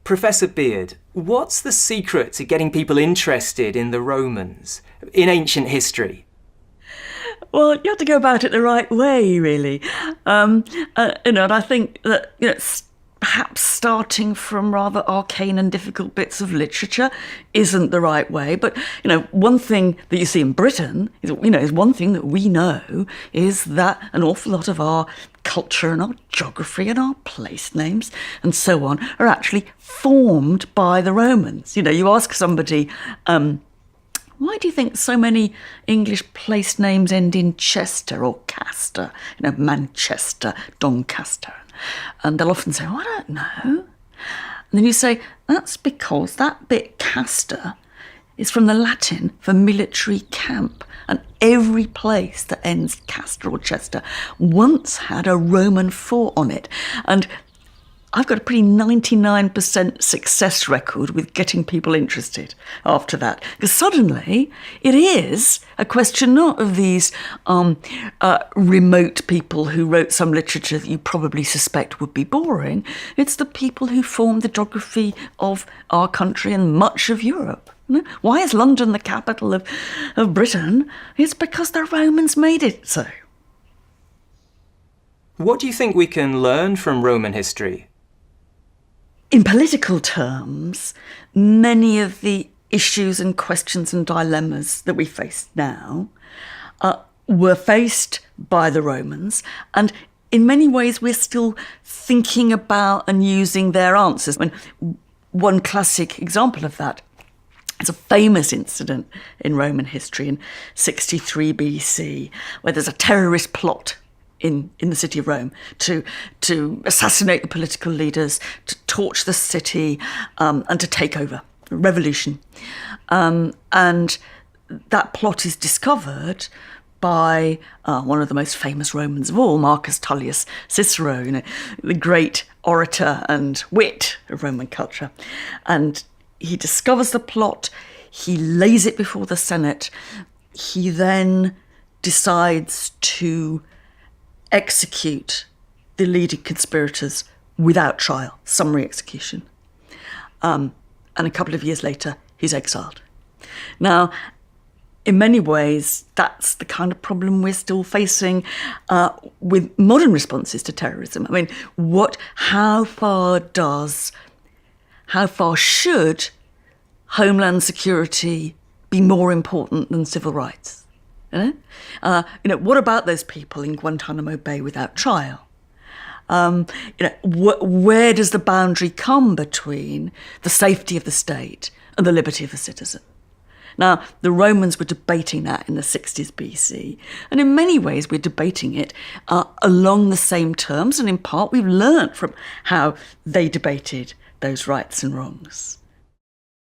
Professor Beard, what's the secret to getting people interested in the Romans, in ancient history? Well, you have to go about it the right way, really. And I think that perhaps starting from rather arcane and difficult bits of literature isn't the right way. But one thing that you see in Britain is one thing that we know is that an awful lot of our culture and our geography and our place names and so on are actually formed by the Romans. You ask somebody, why do you think so many English place names end in Chester or Castor? Manchester, Doncaster. And they'll often say, I don't know. And then you say, that's because that bit Castor is from the Latin for military camp. And every place that ends Castor or Chester once had a Roman fort on it. And I've got a pretty 99% success record with getting people interested after that. Because suddenly it is a question not of these remote people who wrote some literature that you probably suspect would be boring. It's the people who formed the geography of our country and much of Europe. Why is London the capital of Britain? It's because the Romans made it so. What do you think we can learn from Roman history? In political terms, many of the issues and questions and dilemmas that we face now were faced by the Romans, and in many ways we're still thinking about and using their answers. One classic example of that is a famous incident in Roman history in 63 BC, where there's a terrorist plot in the city of Rome to assassinate the political leaders, to torch the city, and to take over. A revolution. And that plot is discovered by one of the most famous Romans of all, Marcus Tullius Cicero, the great orator and wit of Roman culture. And he discovers the plot, he lays it before the Senate, he then decides to execute the leading conspirators without trial, summary execution. And a couple of years later, he's exiled. Now, in many ways, that's the kind of problem we're still facing with modern responses to terrorism. How far should homeland security be more important than civil rights? What about those people in Guantanamo Bay without trial? Where does the boundary come between the safety of the state and the liberty of the citizen? Now, the Romans were debating that in the 60s BC, and in many ways we're debating it along the same terms, and in part we've learnt from how they debated those rights and wrongs.